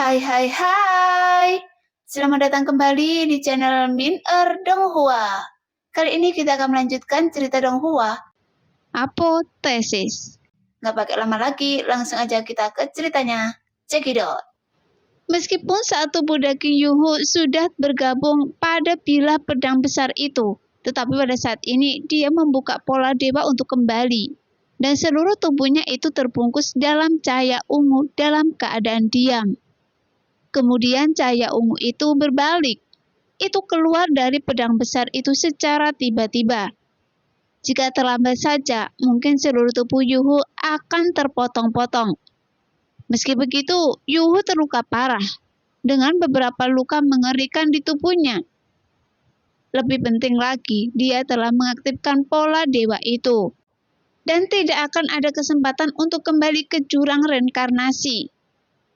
Hai. Selamat datang kembali di channel Min Donghua. Kali ini kita akan melanjutkan cerita Donghua. Apotesis. Nggak pakai lama lagi, langsung aja kita ke ceritanya. Cekidot. Meskipun saat tubuh daging Yuhu sudah bergabung pada bilah pedang besar itu, tetapi pada saat ini dia membuka pola dewa untuk kembali. Dan seluruh tubuhnya itu terbungkus dalam cahaya ungu dalam keadaan diam. Kemudian cahaya ungu itu berbalik. Itu keluar dari pedang besar itu secara tiba-tiba. Jika terlambat saja, mungkin seluruh tubuh Yuhu akan terpotong-potong. Meski begitu, Yuhu terluka parah, dengan beberapa luka mengerikan di tubuhnya. Lebih penting lagi, dia telah mengaktifkan pola dewa itu. Dan tidak akan ada kesempatan untuk kembali ke jurang reinkarnasi.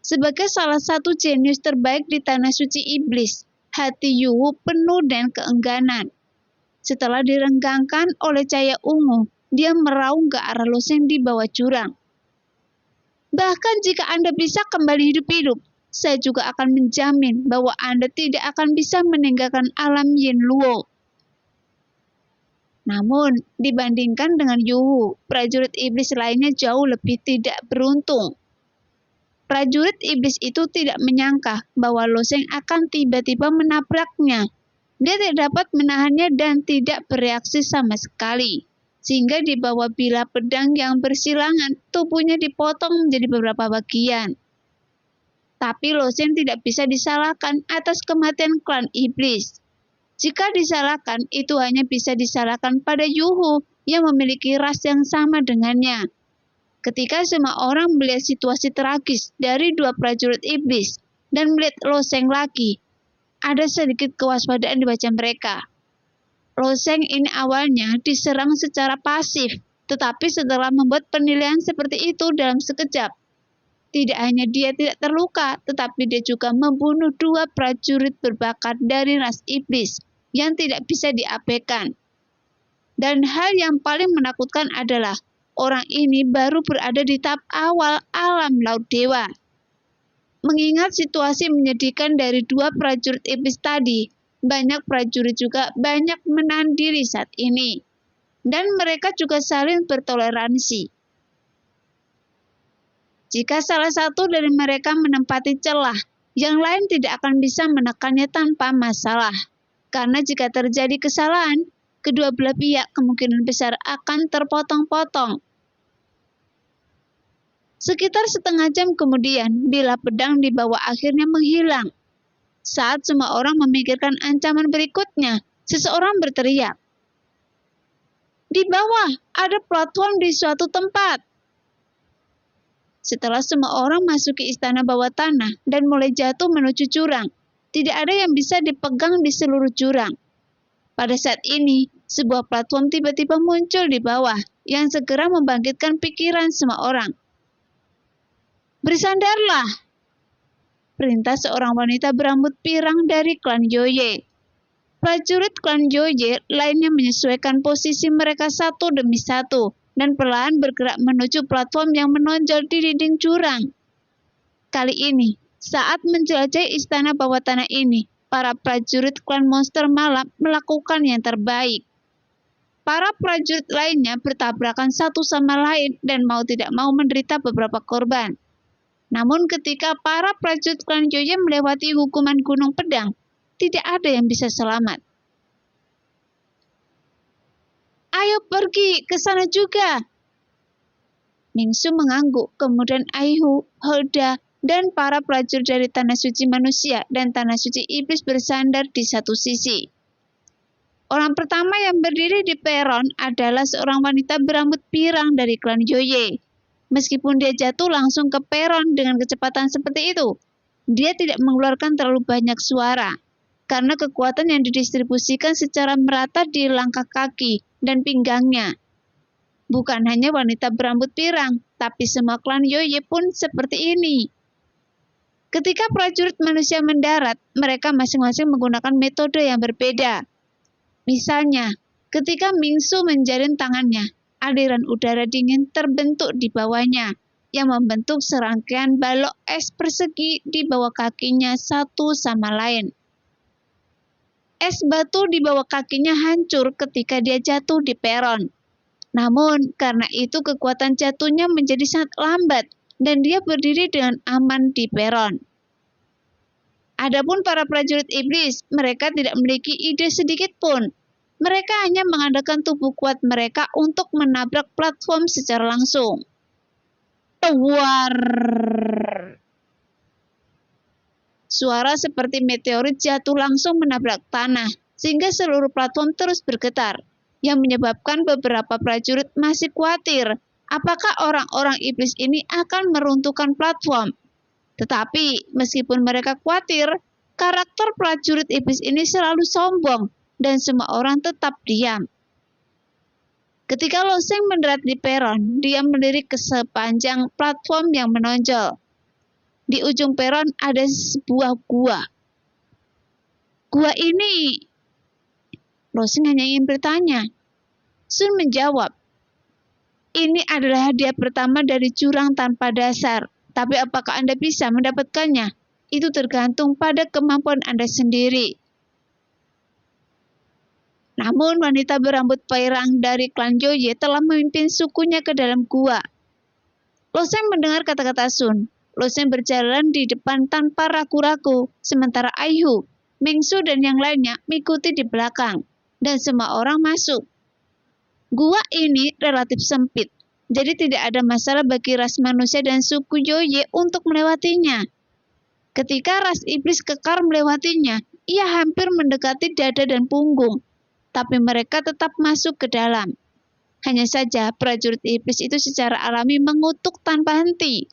Sebagai salah satu jenius terbaik di tanah suci iblis, hati Yuhu penuh dengan keengganan. Setelah direnggangkan oleh cahaya ungu, dia meraung ke arah loseng di bawah jurang. Bahkan jika Anda bisa kembali hidup-hidup, saya juga akan menjamin bahwa Anda tidak akan bisa meninggalkan alam Yin Luo. Namun, dibandingkan dengan Yuhu, prajurit iblis lainnya jauh lebih tidak beruntung. Prajurit iblis itu tidak menyangka bahwa loseng akan tiba-tiba menabraknya. Dia tidak dapat menahannya dan tidak bereaksi sama sekali. Sehingga di bawah bilah pedang yang bersilangan, tubuhnya dipotong menjadi beberapa bagian. Tapi loseng tidak bisa disalahkan atas kematian klan iblis. Jika disalahkan, itu hanya bisa disalahkan pada Yuhu yang memiliki ras yang sama dengannya. Ketika semua orang melihat situasi tragis dari dua prajurit iblis dan melihat loseng lagi, ada sedikit kewaspadaan di wajah mereka. Loseng ini awalnya diserang secara pasif, tetapi setelah membuat penilaian seperti itu dalam sekejap, tidak hanya dia tidak terluka, tetapi dia juga membunuh dua prajurit berbakat dari ras iblis yang tidak bisa diabaikan. Dan hal yang paling menakutkan adalah orang ini baru berada di tahap awal alam laut dewa. Mengingat situasi menyedihkan dari dua prajurit iblis tadi, banyak prajurit juga banyak menahan diri saat ini. Dan mereka juga saling bertoleransi. Jika salah satu dari mereka menempati celah, yang lain tidak akan bisa menekannya tanpa masalah. Karena jika terjadi kesalahan, kedua belah pihak kemungkinan besar akan terpotong-potong. Sekitar setengah jam kemudian, bilah pedang di bawah akhirnya menghilang. Saat semua orang memikirkan ancaman berikutnya, seseorang berteriak. Di bawah, ada platform di suatu tempat. Setelah semua orang masuki istana bawah tanah dan mulai jatuh menuju jurang, tidak ada yang bisa dipegang di seluruh jurang. Pada saat ini, sebuah platform tiba-tiba muncul di bawah yang segera membangkitkan pikiran semua orang. Bersandarlah! Perintah seorang wanita berambut pirang dari klan Yoye. Prajurit klan Yoye lainnya menyesuaikan posisi mereka satu demi satu dan perlahan bergerak menuju platform yang menonjol di dinding jurang. Kali ini, saat menjelajahi istana bawah tanah ini, para prajurit klan monster malam melakukan yang terbaik. Para prajurit lainnya bertabrakan satu sama lain dan mau tidak mau menderita beberapa korban. Namun ketika para prajurit klan Yoye melewati hukuman gunung pedang, tidak ada yang bisa selamat. Ayo pergi ke sana juga. Ningsu mengangguk, kemudian Aihu, Holda, dan para prajurit dari tanah suci manusia dan tanah suci iblis bersandar di satu sisi. Orang pertama yang berdiri di peron adalah seorang wanita berambut pirang dari klan Yoye. Meskipun dia jatuh langsung ke peron dengan kecepatan seperti itu, dia tidak mengeluarkan terlalu banyak suara, karena kekuatan yang didistribusikan secara merata di langkah kaki dan pinggangnya. Bukan hanya wanita berambut pirang, tapi semua klan Yoye pun seperti ini. Ketika prajurit manusia mendarat, mereka masing-masing menggunakan metode yang berbeda. Misalnya, ketika Mingsu menjalin tangannya, aliran udara dingin terbentuk di bawahnya, yang membentuk serangkaian balok es persegi di bawah kakinya satu sama lain. Es batu di bawah kakinya hancur ketika dia jatuh di peron. Namun, karena itu kekuatan jatuhnya menjadi sangat lambat dan dia berdiri dengan aman di peron. Adapun para prajurit iblis, mereka tidak memiliki ide sedikit pun. Mereka hanya mengandalkan tubuh kuat mereka untuk menabrak platform secara langsung. Tuar! Suara seperti meteorit jatuh langsung menabrak tanah, sehingga seluruh platform terus bergetar, yang menyebabkan beberapa prajurit masih khawatir apakah orang-orang iblis ini akan meruntuhkan platform. Tetapi, meskipun mereka khawatir, karakter prajurit iblis ini selalu sombong, dan semua orang tetap diam. Ketika Loseng mendarat di peron, dia melirik ke sepanjang platform yang menonjol. Di ujung peron ada sebuah gua. Gua ini, Loseng hanya ingin bertanya. Sun menjawab, ini adalah hadiah pertama dari jurang tanpa dasar. Tapi apakah Anda bisa mendapatkannya? Itu tergantung pada kemampuan Anda sendiri. Namun wanita berambut pirang dari klan Joye telah memimpin sukunya ke dalam gua. Loseng mendengar kata-kata Sun. Loseng berjalan di depan tanpa ragu-ragu, sementara Aihu, Mingsu dan yang lainnya mengikuti di belakang, dan semua orang masuk. Gua ini relatif sempit, jadi tidak ada masalah bagi ras manusia dan suku Joye untuk melewatinya. Ketika ras iblis kekar melewatinya, ia hampir mendekati dada dan punggung. Tapi mereka tetap masuk ke dalam. Hanya saja prajurit iblis itu secara alami mengutuk tanpa henti.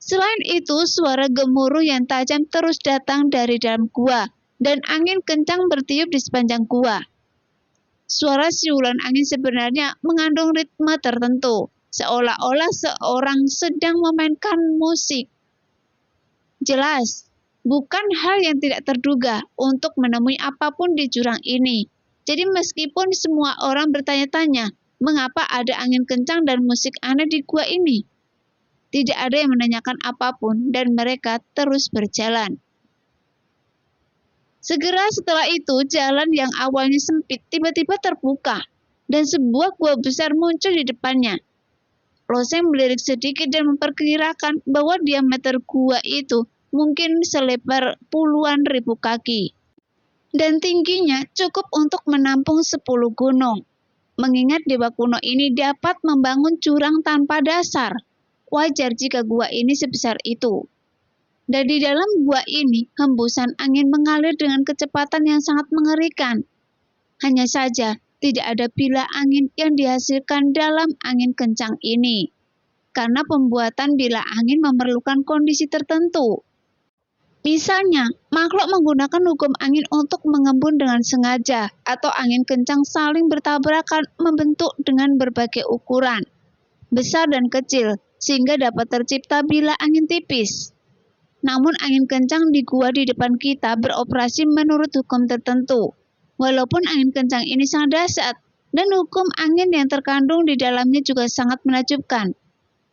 Selain itu, suara gemuruh yang tajam terus datang dari dalam gua, dan angin kencang bertiup di sepanjang gua. Suara siulan angin sebenarnya mengandung ritme tertentu, seolah-olah seorang sedang memainkan musik. Jelas, bukan hal yang tidak terduga untuk menemui apapun di jurang ini. Jadi meskipun semua orang bertanya-tanya, mengapa ada angin kencang dan musik aneh di gua ini? Tidak ada yang menanyakan apapun dan mereka terus berjalan. Segera setelah itu, jalan yang awalnya sempit tiba-tiba terbuka dan sebuah gua besar muncul di depannya. Loseng melirik sedikit dan memperkirakan bahwa diameter gua itu mungkin selebar puluhan ribu kaki. Dan tingginya cukup untuk menampung 10 gunung. Mengingat dewa kuno ini dapat membangun jurang tanpa dasar, wajar jika gua ini sebesar itu. Dan di dalam gua ini, hembusan angin mengalir dengan kecepatan yang sangat mengerikan. Hanya saja, tidak ada bila angin yang dihasilkan dalam angin kencang ini. Karena pembuatan bila angin memerlukan kondisi tertentu. Misalnya, makhluk menggunakan hukum angin untuk mengembun dengan sengaja, atau angin kencang saling bertabrakan membentuk dengan berbagai ukuran, besar dan kecil, sehingga dapat tercipta bila angin tipis. Namun angin kencang di gua di depan kita beroperasi menurut hukum tertentu. Walaupun angin kencang ini sangat dahsyat, dan hukum angin yang terkandung di dalamnya juga sangat menakjubkan.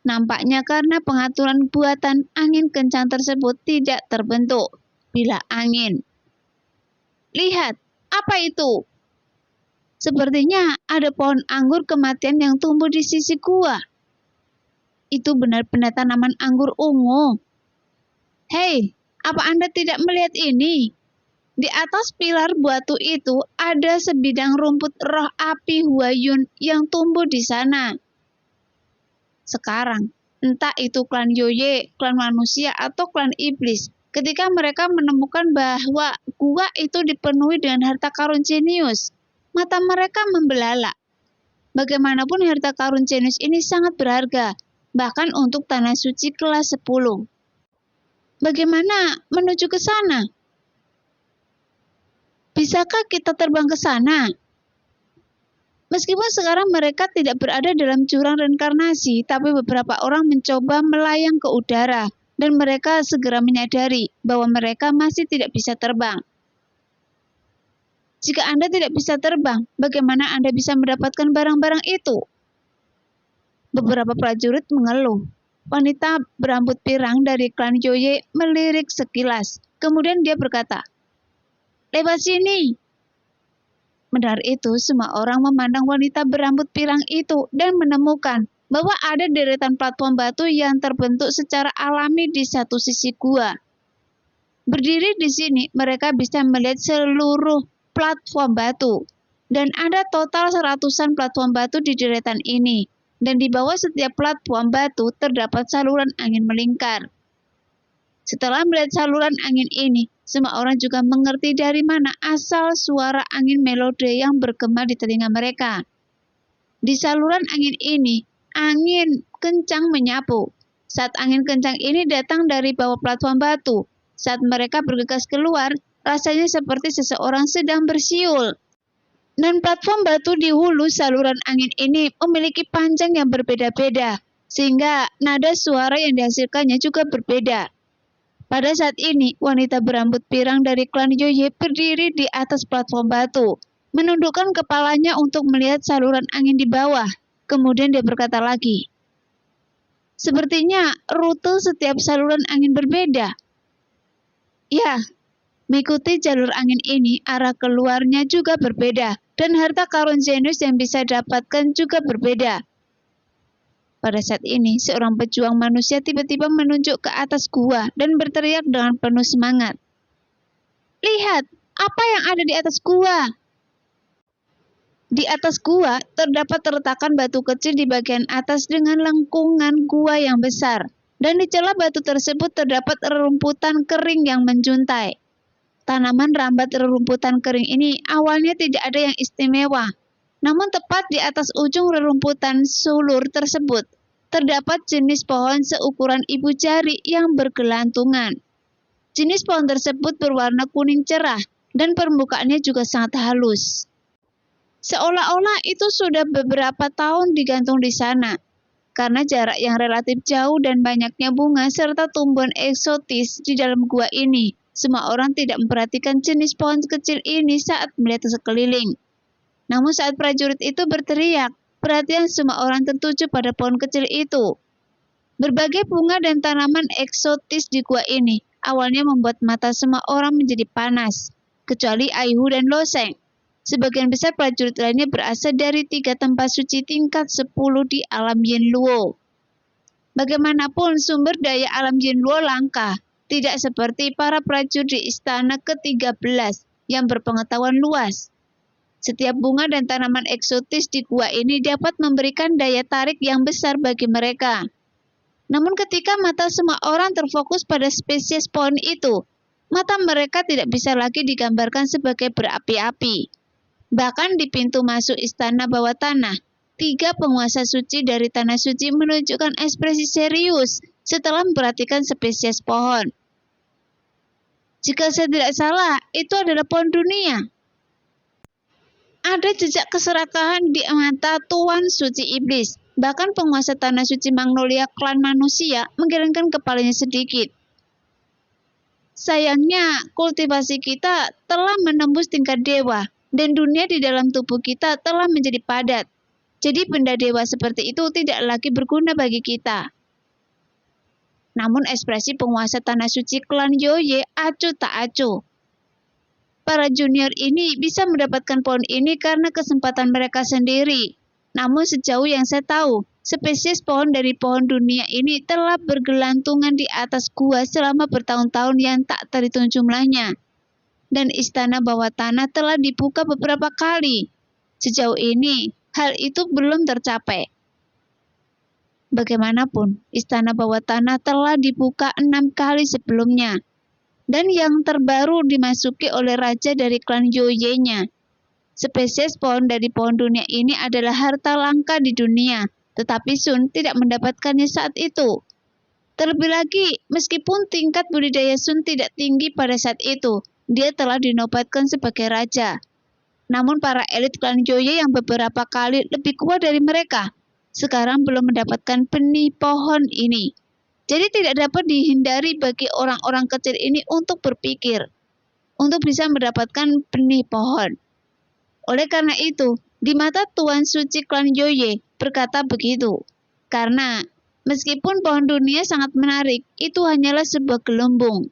Nampaknya karena pengaturan buatan angin kencang tersebut tidak terbentuk bila angin. Lihat, apa itu? Sepertinya ada pohon anggur kematian yang tumbuh di sisi gua. Itu benar-benar tanaman anggur ungu. Hei, apa Anda tidak melihat ini? Di atas pilar batu itu ada sebidang rumput roh api Huayun yang tumbuh di sana. Sekarang, entah itu klan Joye, klan manusia, atau klan iblis, ketika mereka menemukan bahwa gua itu dipenuhi dengan harta karun jenius, mata mereka membelalak. Bagaimanapun harta karun jenius ini sangat berharga, bahkan untuk tanah suci kelas 10. Bagaimana menuju ke sana? Bisakah kita terbang ke sana? Meskipun sekarang mereka tidak berada dalam jurang reinkarnasi, tapi beberapa orang mencoba melayang ke udara, dan mereka segera menyadari bahwa mereka masih tidak bisa terbang. Jika Anda tidak bisa terbang, bagaimana Anda bisa mendapatkan barang-barang itu? Beberapa prajurit mengeluh. Wanita berambut pirang dari klan Joye melirik sekilas. Kemudian dia berkata, "Lewat sini." Mendengar itu, semua orang memandang wanita berambut pirang itu dan menemukan bahwa ada deretan platform batu yang terbentuk secara alami di satu sisi gua. Berdiri di sini, mereka bisa melihat seluruh platform batu. Dan ada total seratusan platform batu di deretan ini. Dan di bawah setiap platform batu terdapat saluran angin melingkar. Setelah melihat saluran angin ini, semua orang juga mengerti dari mana asal suara angin melode yang bergema di telinga mereka. Di saluran angin ini, angin kencang menyapu. Saat angin kencang ini datang dari bawah platform batu, saat mereka bergegas keluar, rasanya seperti seseorang sedang bersiul. Dan platform batu di hulu saluran angin ini memiliki panjang yang berbeda-beda, sehingga nada suara yang dihasilkannya juga berbeda. Pada saat ini, wanita berambut pirang dari klan Joye berdiri di atas platform batu, menundukkan kepalanya untuk melihat saluran angin di bawah. Kemudian dia berkata lagi, "Sepertinya rute setiap saluran angin berbeda." Ya, mengikuti jalur angin ini, arah keluarnya juga berbeda, dan harta karun Zenus yang bisa dapatkan juga berbeda. Pada saat ini, seorang pejuang manusia tiba-tiba menunjuk ke atas gua dan berteriak dengan penuh semangat. "Lihat, apa yang ada di atas gua?" Di atas gua terdapat retakan batu kecil di bagian atas dengan lengkungan gua yang besar, dan di celah batu tersebut terdapat rerumputan kering yang menjuntai. Tanaman rambat rerumputan kering ini awalnya tidak ada yang istimewa, namun tepat di atas ujung rerumputan sulur tersebut, terdapat jenis pohon seukuran ibu jari yang bergelantungan. Jenis pohon tersebut berwarna kuning cerah dan permukaannya juga sangat halus. Seolah-olah itu sudah beberapa tahun digantung di sana. Karena jarak yang relatif jauh dan banyaknya bunga serta tumbuhan eksotis di dalam gua ini, semua orang tidak memperhatikan jenis pohon kecil ini saat melihat sekeliling. Namun saat prajurit itu berteriak, perhatian semua orang tertuju pada pohon kecil itu. Berbagai bunga dan tanaman eksotis di gua ini awalnya membuat mata semua orang menjadi panas, kecuali Aihu dan Loseng. Sebagian besar prajurit lainnya berasal dari 3 tempat suci tingkat 10 di alam Yinluo. Bagaimanapun sumber daya alam Yinluo langka, tidak seperti para prajurit di istana ke-13 yang berpengetahuan luas. Setiap bunga dan tanaman eksotis di gua ini dapat memberikan daya tarik yang besar bagi mereka. Namun ketika mata semua orang terfokus pada spesies pohon itu, mata mereka tidak bisa lagi digambarkan sebagai berapi-api. Bahkan di pintu masuk istana bawah tanah, 3 penguasa suci dari tanah suci menunjukkan ekspresi serius setelah memperhatikan spesies pohon. Jika saya tidak salah, itu adalah pohon dunia. Ada jejak keserakahan di mata Tuan Suci Iblis. Bahkan penguasa tanah suci Magnolia klan manusia menggelengkan kepalanya sedikit. Sayangnya, kultivasi kita telah menembus tingkat dewa, dan dunia di dalam tubuh kita telah menjadi padat. Jadi benda dewa seperti itu tidak lagi berguna bagi kita. Namun ekspresi penguasa tanah suci klan Joye acuh tak acuh. Para junior ini bisa mendapatkan pohon ini karena kesempatan mereka sendiri. Namun sejauh yang saya tahu, spesies pohon dari pohon dunia ini telah bergelantungan di atas gua selama bertahun-tahun yang tak terhitung jumlahnya. Dan istana bawah tanah telah dibuka beberapa kali. Sejauh ini, hal itu belum tercapai. Bagaimanapun, istana bawah tanah telah dibuka 6 kali sebelumnya. Dan yang terbaru dimasuki oleh raja dari klan Joye-nya. Spesies pohon dari pohon dunia ini adalah harta langka di dunia, tetapi Sun tidak mendapatkannya saat itu. Terlebih lagi, meskipun tingkat budidaya Sun tidak tinggi pada saat itu, dia telah dinobatkan sebagai raja. Namun para elit klan Joye yang beberapa kali lebih kuat dari mereka, sekarang belum mendapatkan benih pohon ini. Jadi tidak dapat dihindari bagi orang-orang kecil ini untuk berpikir, untuk bisa mendapatkan benih pohon. Oleh karena itu, di mata Tuan Suci klan Joye berkata begitu, karena Meskipun pohon dunia sangat menarik, itu hanyalah sebuah gelembung.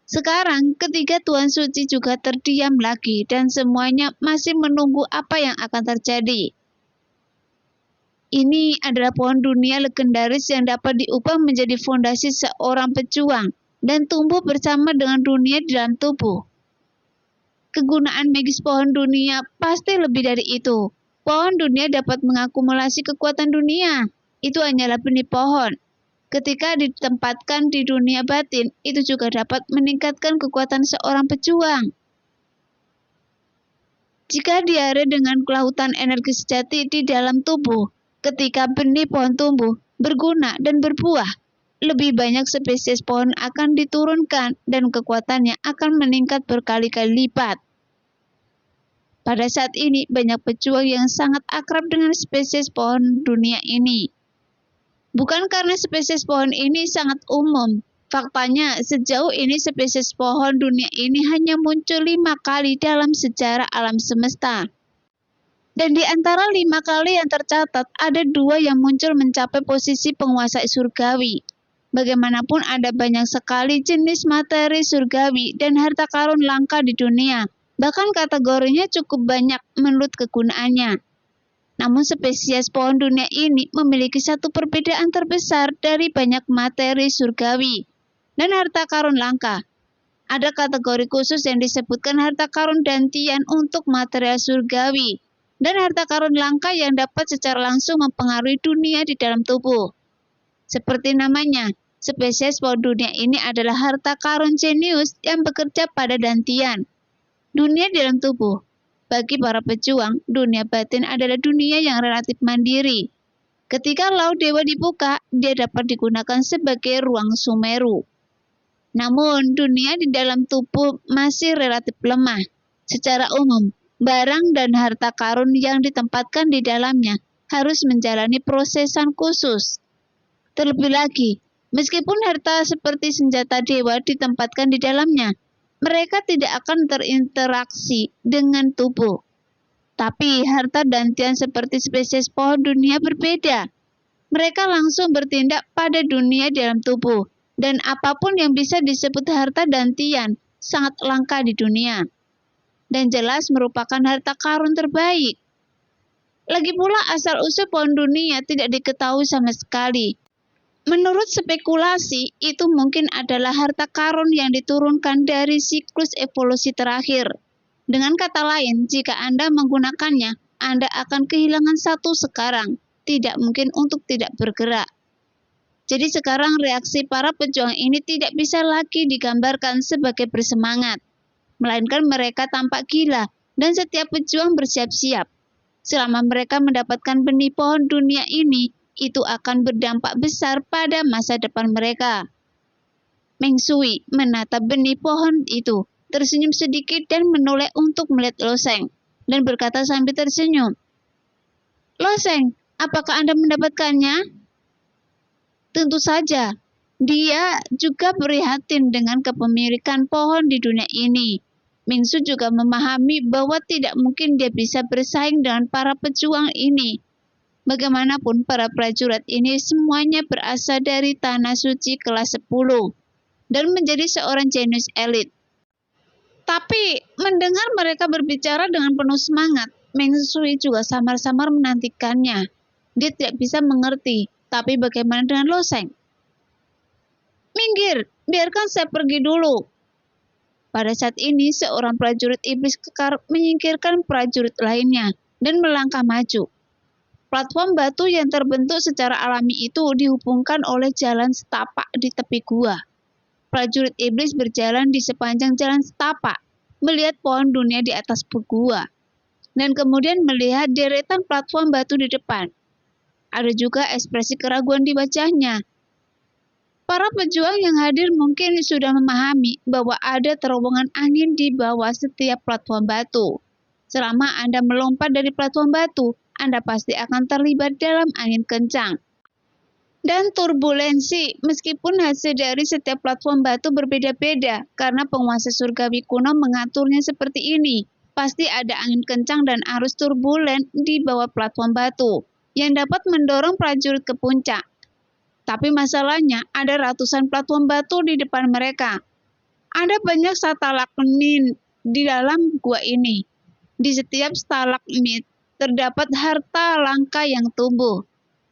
Sekarang, ketiga Tuan Suci juga terdiam lagi dan semuanya masih menunggu apa yang akan terjadi. Ini adalah pohon dunia legendaris yang dapat diubah menjadi fondasi seorang pejuang dan tumbuh bersama dengan dunia di dalam tubuh. Kegunaan magis pohon dunia pasti lebih dari itu. Pohon dunia dapat mengakumulasi kekuatan dunia. Itu hanyalah benih pohon. Ketika ditempatkan di dunia batin, itu juga dapat meningkatkan kekuatan seorang pejuang. Jika diare dengan kelautan energi sejati di dalam tubuh, ketika benih pohon tumbuh, berguna dan berbuah, lebih banyak spesies pohon akan diturunkan dan kekuatannya akan meningkat berkali-kali lipat. Pada saat ini, banyak pejuang yang sangat akrab dengan spesies pohon dunia ini. Bukan karena spesies pohon ini sangat umum. Faktanya, sejauh ini spesies pohon dunia ini hanya muncul 5 kali dalam sejarah alam semesta. Dan di antara 5 kali yang tercatat, ada 2 yang muncul mencapai posisi penguasa surgawi. Bagaimanapun ada banyak sekali jenis materi surgawi dan harta karun langka di dunia. Bahkan kategorinya cukup banyak menurut kegunaannya. Namun spesies pohon dunia ini memiliki satu perbedaan terbesar dari banyak materi surgawi dan harta karun langka. Ada kategori khusus yang disebutkan harta karun dantian untuk material surgawi dan harta karun langka yang dapat secara langsung mempengaruhi dunia di dalam tubuh. Seperti namanya, spesies pohon dunia ini adalah harta karun jenius yang bekerja pada dantian, dunia di dalam tubuh. Bagi para pejuang, dunia batin adalah dunia yang relatif mandiri. Ketika laut dewa dibuka, dia dapat digunakan sebagai ruang Sumeru. Namun, dunia di dalam tubuh masih relatif lemah. Secara umum, barang dan harta karun yang ditempatkan di dalamnya harus menjalani prosesan khusus. Terlebih lagi, meskipun harta seperti senjata dewa ditempatkan di dalamnya, mereka tidak akan terinteraksi dengan tubuh. Tapi harta dantian seperti spesies pohon dunia berbeda. Mereka langsung bertindak pada dunia dalam tubuh, dan apapun yang bisa disebut harta dantian sangat langka di dunia. Dan jelas merupakan harta karun terbaik. Lagi pula asal-usul pohon dunia tidak diketahui sama sekali. Menurut spekulasi, itu mungkin adalah harta karun yang diturunkan dari siklus evolusi terakhir. Dengan kata lain, jika Anda menggunakannya, Anda akan kehilangan satu sekarang, tidak mungkin untuk tidak bergerak. Jadi sekarang reaksi para pejuang ini tidak bisa lagi digambarkan sebagai bersemangat, melainkan mereka tampak gila dan setiap pejuang bersiap-siap. Selama mereka mendapatkan benih pohon dunia ini, itu akan berdampak besar pada masa depan mereka. Meng Shui menatap benih pohon itu, tersenyum sedikit dan menoleh untuk melihat Lo Sheng, dan berkata sambil tersenyum, "Lo Sheng, apakah Anda mendapatkannya?" Tentu saja, dia juga prihatin dengan kepemilikan pohon di dunia ini. Meng Shui juga memahami bahwa tidak mungkin dia bisa bersaing dengan para pejuang ini. Bagaimanapun para prajurit ini semuanya berasal dari tanah suci kelas 10 dan menjadi seorang jenius elit. Tapi mendengar mereka berbicara dengan penuh semangat, Meng Shui juga samar-samar menantikannya. Dia tidak bisa mengerti, tapi bagaimana dengan Lo Sheng? "Minggir, biarkan saya pergi dulu." Pada saat ini seorang prajurit iblis kekar menyingkirkan prajurit lainnya dan melangkah maju. Platform batu yang terbentuk secara alami itu dihubungkan oleh jalan setapak di tepi gua. Prajurit iblis berjalan di sepanjang jalan setapak, melihat pohon dunia di atas gua, dan kemudian melihat deretan platform batu di depan. Ada juga ekspresi keraguan di wajahnya. Para pejuang yang hadir mungkin sudah memahami bahwa ada terowongan angin di bawah setiap platform batu. Selama Anda melompat dari platform batu, Anda pasti akan terlibat dalam angin kencang dan turbulensi. Meskipun hasil dari setiap platform batu berbeda-beda, karena penguasa surgawi kuno mengaturnya seperti ini. Pasti ada angin kencang dan arus turbulen di bawah platform batu, yang dapat mendorong prajurit ke puncak. Tapi masalahnya ada ratusan platform batu di depan mereka. Ada banyak stalagmit di dalam gua ini. Di setiap stalagmit terdapat harta langka yang tumbuh.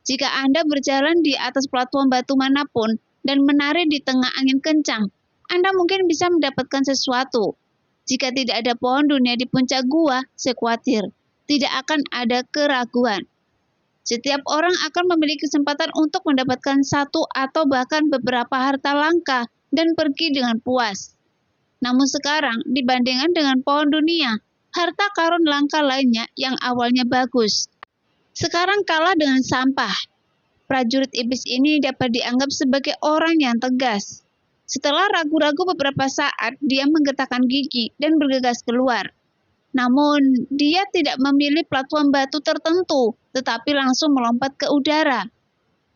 Jika Anda berjalan di atas platform batu manapun dan menari di tengah angin kencang, Anda mungkin bisa mendapatkan sesuatu. Jika tidak ada pohon dunia di puncak gua, saya khawatir tidak akan ada keraguan. Setiap orang akan memiliki kesempatan untuk mendapatkan satu atau bahkan beberapa harta langka dan pergi dengan puas. Namun sekarang, dibandingkan dengan pohon dunia, harta karun langka lainnya yang awalnya bagus, sekarang kalah dengan sampah. Prajurit iblis ini dapat dianggap sebagai orang yang tegas. Setelah ragu-ragu beberapa saat, dia menggetakkan gigi dan bergegas keluar. Namun, dia tidak memilih platform batu tertentu, tetapi langsung melompat ke udara.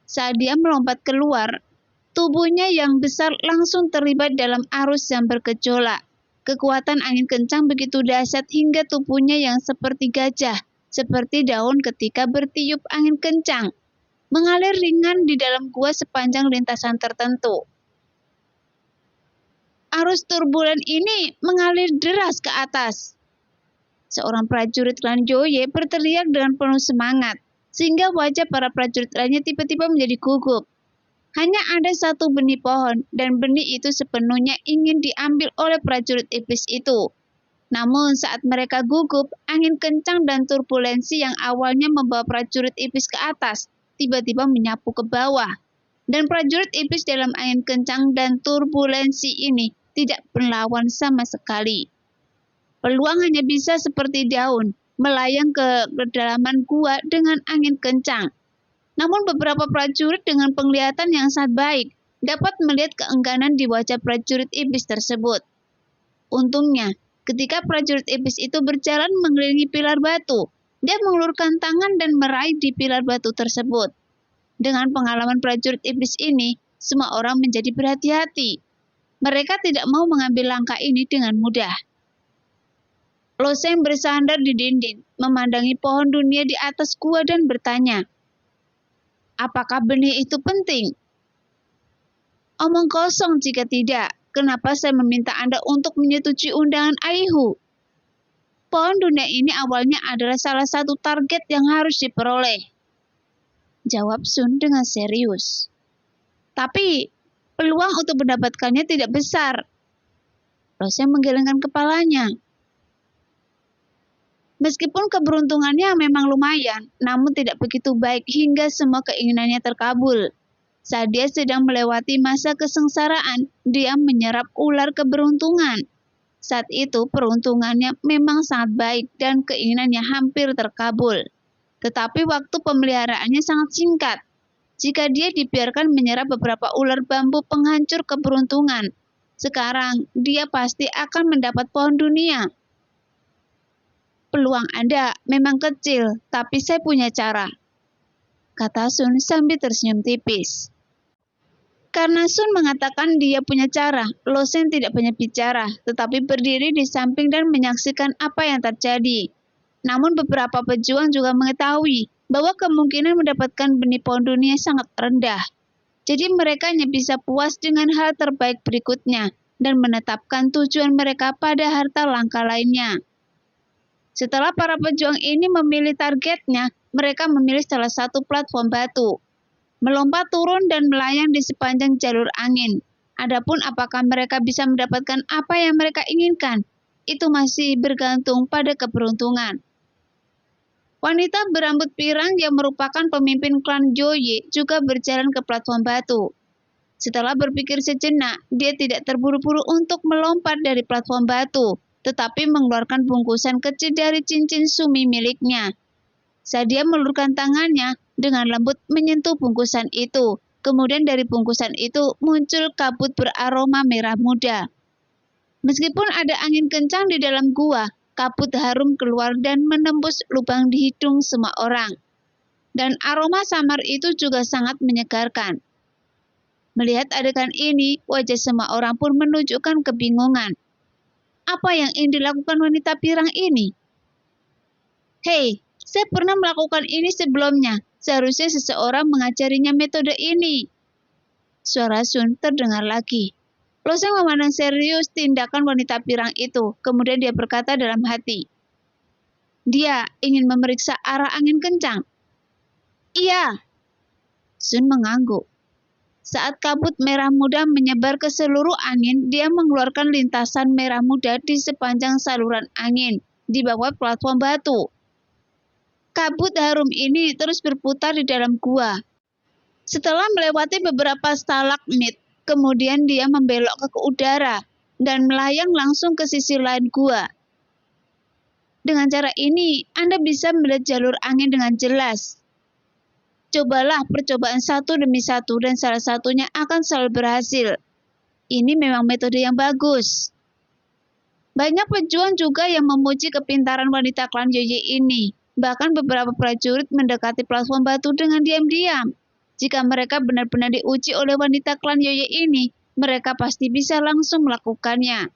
Saat dia melompat keluar, tubuhnya yang besar langsung terlibat dalam arus yang bergejolak. Kekuatan angin kencang begitu dahsyat hingga tubuhnya yang seperti gajah, seperti daun ketika bertiup angin kencang, mengalir ringan di dalam gua sepanjang lintasan tertentu. Arus turbulen ini mengalir deras ke atas. Seorang prajurit klan Joye berteriak dengan penuh semangat, sehingga wajah para prajurit lainnya tiba-tiba menjadi gugup. Hanya ada satu benih pohon, dan benih itu sepenuhnya ingin diambil oleh prajurit iblis itu. Namun saat mereka gugup, angin kencang dan turbulensi yang awalnya membawa prajurit iblis ke atas, tiba-tiba menyapu ke bawah. Dan prajurit iblis dalam angin kencang dan turbulensi ini tidak melawan sama sekali. Peluang hanya bisa seperti daun, melayang ke kedalaman gua dengan angin kencang. Namun beberapa prajurit dengan penglihatan yang sangat baik dapat melihat keengganan di wajah prajurit iblis tersebut. Untungnya, ketika prajurit iblis itu berjalan mengelilingi pilar batu, dia mengulurkan tangan dan meraih di pilar batu tersebut. Dengan pengalaman prajurit iblis ini, semua orang menjadi berhati-hati. Mereka tidak mau mengambil langkah ini dengan mudah. Loseng bersandar di dinding, memandangi pohon dunia di atas gua dan bertanya, apakah benih itu penting? Omong kosong jika tidak. Kenapa saya meminta Anda untuk menyetujui undangan Aihu? Pohon dunia ini awalnya adalah salah satu target yang harus diperoleh. Jawab Sun dengan serius. Tapi, peluang untuk mendapatkannya tidak besar. Loseng menggelengkan kepalanya. Meskipun keberuntungannya memang lumayan, namun tidak begitu baik hingga semua keinginannya terkabul. Saat dia sedang melewati masa kesengsaraan, dia menyerap ular keberuntungan. Saat itu peruntungannya memang sangat baik dan keinginannya hampir terkabul. Tetapi waktu pemeliharaannya sangat singkat. Jika dia dibiarkan menyerap beberapa ular bambu penghancur keberuntungan, sekarang dia pasti akan mendapat pohon dunia. Peluang Anda memang kecil, tapi saya punya cara, kata Sun sambil tersenyum tipis. Karena Sun mengatakan dia punya cara, Loseng tidak banyak bicara, tetapi berdiri di samping dan menyaksikan apa yang terjadi. Namun beberapa pejuang juga mengetahui bahwa kemungkinan mendapatkan benih pohon dunia sangat rendah. Jadi mereka hanya bisa puas dengan hal terbaik berikutnya dan menetapkan tujuan mereka pada harta langka lainnya. Setelah para pejuang ini memilih targetnya, mereka memilih salah satu platform batu. Melompat turun dan melayang di sepanjang jalur angin. Adapun apakah mereka bisa mendapatkan apa yang mereka inginkan, itu masih bergantung pada keberuntungan. Wanita berambut pirang yang merupakan pemimpin klan Joye juga berjalan ke platform batu. Setelah berpikir sejenak, dia tidak terburu-buru untuk melompat dari platform batu, tetapi mengeluarkan bungkusan kecil dari cincin sumi miliknya. Saat dia melulurkan tangannya, dengan lembut menyentuh bungkusan itu. Kemudian dari bungkusan itu muncul kabut beraroma merah muda. Meskipun ada angin kencang di dalam gua, kabut harum keluar dan menembus lubang di hidung semua orang. Dan aroma samar itu juga sangat menyegarkan. Melihat adegan ini, wajah semua orang pun menunjukkan kebingungan. Apa yang ingin dilakukan wanita pirang ini? Hei, saya pernah melakukan ini sebelumnya. Seharusnya seseorang mengajarinya metode ini, Suara Sun terdengar lagi. Loseng memandang serius tindakan wanita pirang itu, kemudian dia berkata dalam hati. Dia ingin memeriksa arah angin kencang. Iya. Sun mengangguk. Saat kabut merah muda menyebar ke seluruh angin, dia mengeluarkan lintasan merah muda di sepanjang saluran angin di bawah platform batu. Kabut harum ini terus berputar di dalam gua. Setelah melewati beberapa stalagmit, kemudian dia membelok ke udara dan melayang langsung ke sisi lain gua. Dengan cara ini, Anda bisa melihat jalur angin dengan jelas. Cobalah percobaan satu demi satu dan salah satunya akan selalu berhasil. Ini memang metode yang bagus. Banyak pejuang juga yang memuji kepintaran wanita klan Yoye ini. Bahkan beberapa prajurit mendekati platform batu dengan diam-diam. Jika mereka benar-benar diuji oleh wanita klan Yoye ini, mereka pasti bisa langsung melakukannya.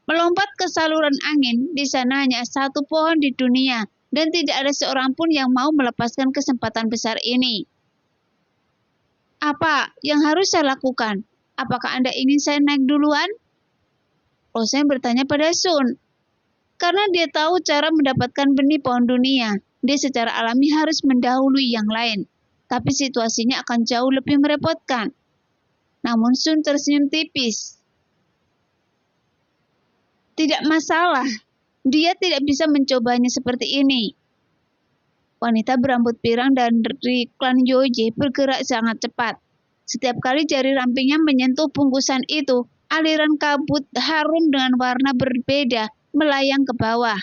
Melompat ke saluran angin, di sana hanya satu pohon di dunia, dan tidak ada seorang pun yang mau melepaskan kesempatan besar ini. Apa yang harus saya lakukan? Apakah Anda ingin saya naik duluan? Loseng bertanya pada Sun. Karena dia tahu cara mendapatkan benih pohon dunia, dia secara alami harus mendahului yang lain. Tapi situasinya akan jauh lebih merepotkan. Namun Sun tersenyum tipis. Tidak masalah, dia tidak bisa mencobanya seperti ini. Wanita berambut pirang dari klan Yoye bergerak sangat cepat. Setiap kali jari rampingnya menyentuh bungkusan itu, aliran kabut harum dengan warna berbeda melayang ke bawah.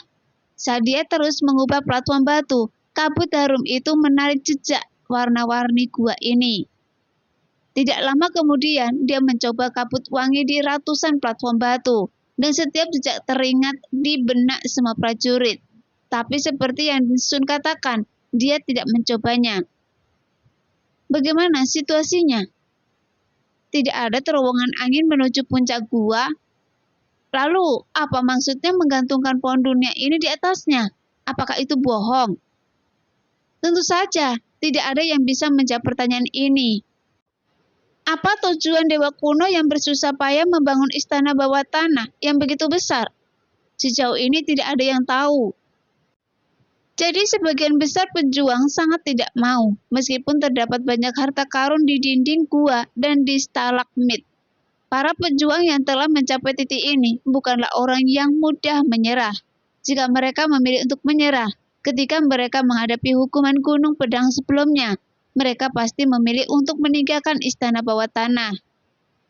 Saat dia terus mengubah platform batu, kabut harum itu menarik jejak warna-warni gua ini. Tidak lama kemudian, dia mencoba kabut wangi di ratusan platform batu, dan setiap jejak teringat di benak semua prajurit. Tapi seperti yang Sun katakan, dia tidak mencobanya. Bagaimana situasinya? Tidak ada terowongan angin menuju puncak gua. Lalu, apa maksudnya menggantungkan pohon dunia ini di atasnya? Apakah itu bohong? Tentu saja, tidak ada yang bisa menjawab pertanyaan ini. Apa tujuan dewa kuno yang bersusah payah membangun istana bawah tanah yang begitu besar? Sejauh ini tidak ada yang tahu. Jadi sebagian besar pejuang sangat tidak mau, meskipun terdapat banyak harta karun di dinding gua dan di stalagmit. Para pejuang yang telah mencapai titik ini bukanlah orang yang mudah menyerah. Jika mereka memilih untuk menyerah, ketika mereka menghadapi hukuman gunung pedang sebelumnya, mereka pasti memilih untuk meninggalkan istana bawah tanah.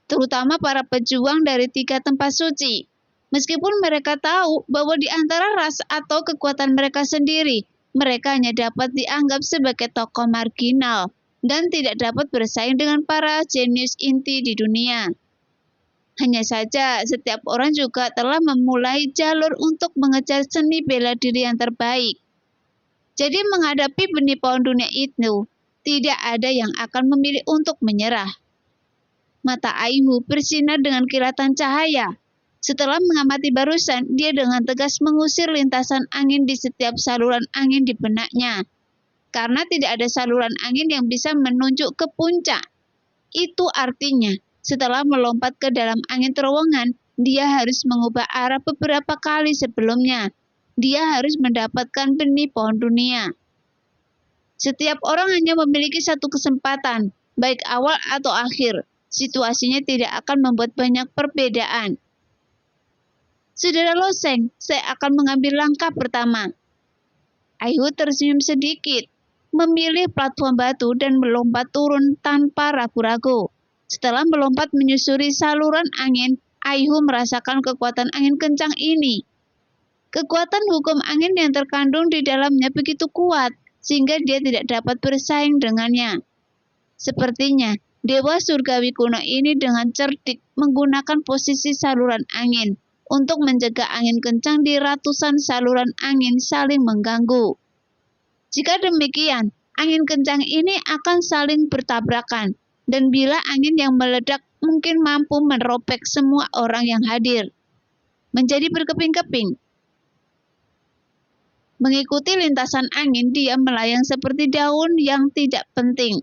Terutama para pejuang dari 3 tempat suci. Meskipun mereka tahu bahwa di antara ras atau kekuatan mereka sendiri, mereka hanya dapat dianggap sebagai tokoh marginal dan tidak dapat bersaing dengan para jenius inti di dunia. Hanya saja, setiap orang juga telah memulai jalur untuk mengejar seni bela diri yang terbaik. Jadi menghadapi benih pohon dunia itu, tidak ada yang akan memilih untuk menyerah. Mata Aihu bersinar dengan kilatan cahaya. Setelah mengamati barusan, dia dengan tegas mengusir lintasan angin di setiap saluran angin di benaknya. Karena tidak ada saluran angin yang bisa menunjuk ke puncak. Itu artinya, setelah melompat ke dalam angin terowongan, dia harus mengubah arah beberapa kali sebelumnya. Dia harus mendapatkan benih pohon dunia. Setiap orang hanya memiliki satu kesempatan, baik awal atau akhir. Situasinya tidak akan membuat banyak perbedaan. Saudara Loseng, saya akan mengambil langkah pertama. Aihu tersenyum sedikit, memilih platform batu dan melompat turun tanpa ragu-ragu. Setelah melompat menyusuri saluran angin, Aihu merasakan kekuatan angin kencang ini. Kekuatan hukum angin yang terkandung di dalamnya begitu kuat, sehingga dia tidak dapat bersaing dengannya. Sepertinya, Dewa Surgawi kuno ini dengan cerdik menggunakan posisi saluran angin untuk mencegah angin kencang di ratusan saluran angin saling mengganggu. Jika demikian, angin kencang ini akan saling bertabrakan, dan bila angin yang meledak mungkin mampu meropek semua orang yang hadir, menjadi berkeping-keping. Mengikuti lintasan angin, dia melayang seperti daun yang tidak penting.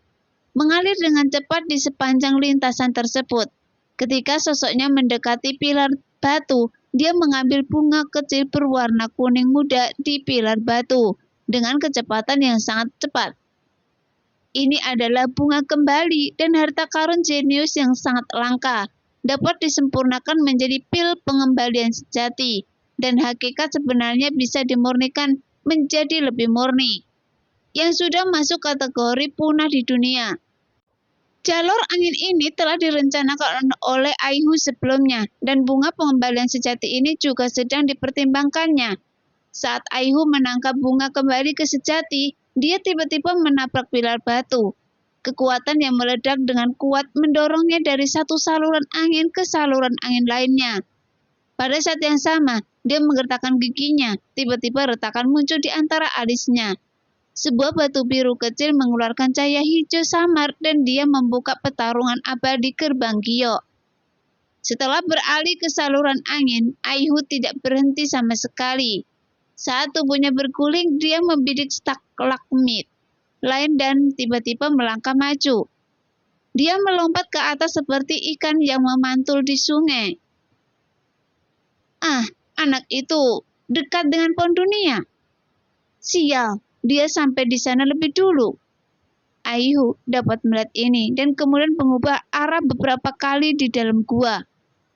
mengalir dengan cepat di sepanjang lintasan tersebut. Ketika sosoknya mendekati pilar batu, dia mengambil bunga kecil berwarna kuning muda di pilar batu dengan kecepatan yang sangat cepat. Ini adalah bunga kembali dan harta karun jenius yang sangat langka, dapat disempurnakan menjadi pil pengembalian sejati, dan hakikat sebenarnya bisa dimurnikan menjadi lebih murni, yang sudah masuk kategori punah di dunia. Jalur angin ini telah direncanakan oleh Aihu sebelumnya, dan bunga pengembalian sejati ini juga sedang dipertimbangkannya. Saat Aihu menangkap bunga kembali ke sejati, dia tiba-tiba menabrak pilar batu. Kekuatan yang meledak dengan kuat mendorongnya dari satu saluran angin ke saluran angin lainnya. Pada saat yang sama, dia menggertakkan giginya. Tiba-tiba retakan muncul di antara alisnya. Sebuah batu biru kecil mengeluarkan cahaya hijau samar dan dia membuka pertarungan abadi gerbang Gyo. Setelah beralih ke saluran angin, Aihu tidak berhenti sama sekali. Saat tubuhnya berguling, dia membidik stalagmit lain dan tiba-tiba melangkah maju. Dia melompat ke atas seperti ikan yang memantul di sungai. Anak itu dekat dengan pohon dunia. Sial, dia sampai di sana lebih dulu. Aihu dapat melihat ini dan kemudian mengubah arah beberapa kali di dalam gua,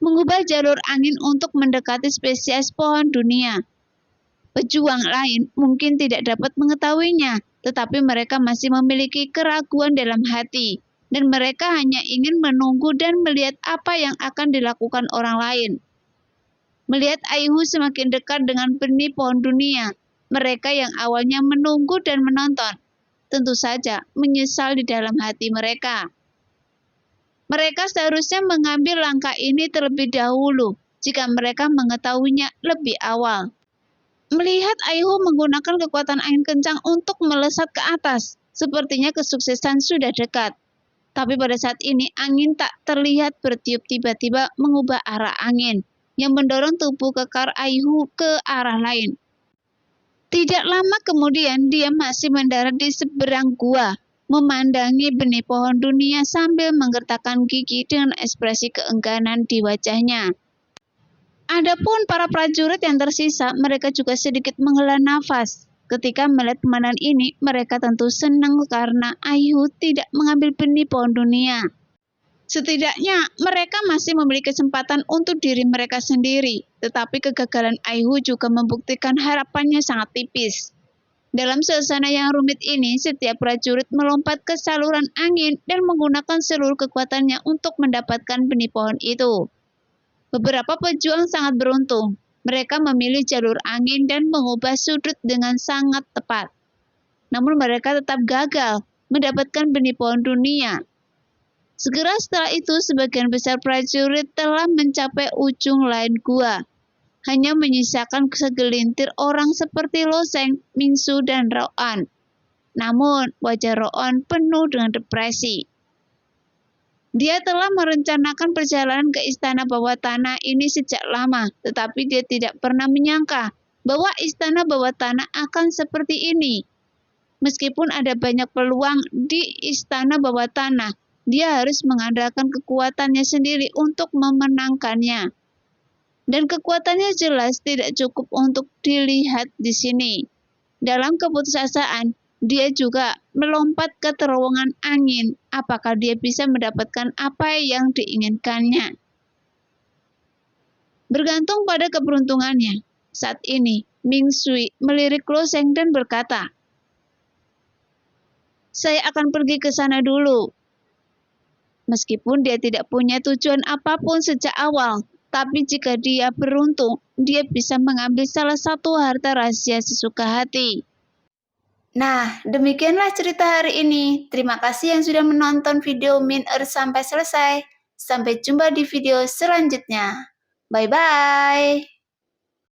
mengubah jalur angin untuk mendekati spesies pohon dunia. Pejuang lain mungkin tidak dapat mengetahuinya, tetapi mereka masih memiliki keraguan dalam hati, dan mereka hanya ingin menunggu dan melihat apa yang akan dilakukan orang lain. Melihat Aihu semakin dekat dengan benih pohon dunia, mereka yang awalnya menunggu dan menonton, tentu saja menyesal di dalam hati mereka. Mereka seharusnya mengambil langkah ini terlebih dahulu jika mereka mengetahuinya lebih awal. Melihat Aihu menggunakan kekuatan angin kencang untuk melesat ke atas, sepertinya kesuksesan sudah dekat. Tapi pada saat ini angin tak terlihat bertiup tiba-tiba mengubah arah angin, yang mendorong tubuh kekar Aihu ke arah lain. Tidak lama kemudian dia masih mendarat di seberang gua, memandangi benih pohon dunia sambil menggertakkan gigi dengan ekspresi keengganan di wajahnya. Adapun para prajurit yang tersisa, mereka juga sedikit menghela nafas. Ketika melihat pemandangan ini, mereka tentu senang karena Aihu tidak mengambil benih pohon dunia. Setidaknya, mereka masih memiliki kesempatan untuk diri mereka sendiri. Tetapi kegagalan Aihu juga membuktikan harapannya sangat tipis. Dalam suasana yang rumit ini, setiap prajurit melompat ke saluran angin dan menggunakan seluruh kekuatannya untuk mendapatkan benih pohon itu. Beberapa pejuang sangat beruntung. Mereka memilih jalur angin dan mengubah sudut dengan sangat tepat. Namun mereka tetap gagal mendapatkan benih pohon dunia. Segera setelah itu, sebagian besar prajurit telah mencapai ujung lain gua. Hanya menyisakan segelintir orang seperti Loseng, Mingsu, dan Roan. Namun, wajah Roan penuh dengan depresi. Dia telah merencanakan perjalanan ke istana bawah tanah ini sejak lama, tetapi dia tidak pernah menyangka bahwa istana bawah tanah akan seperti ini. Meskipun ada banyak peluang di istana bawah tanah, dia harus mengandalkan kekuatannya sendiri untuk memenangkannya. Dan kekuatannya jelas tidak cukup untuk dilihat di sini. Dalam keputusasaan, dia juga melompat ke terowongan angin. Apakah dia bisa mendapatkan apa yang diinginkannya? Bergantung pada keberuntungannya. Saat ini, Ming Sui melirik Loseng dan berkata, "Saya akan pergi ke sana dulu." Meskipun dia tidak punya tujuan apapun sejak awal, tapi jika dia beruntung, dia bisa mengambil salah satu harta rahasia sesuka hati. Nah, demikianlah cerita hari ini. Terima kasih yang sudah menonton video Min Earth sampai selesai. Sampai jumpa di video selanjutnya. Bye-bye.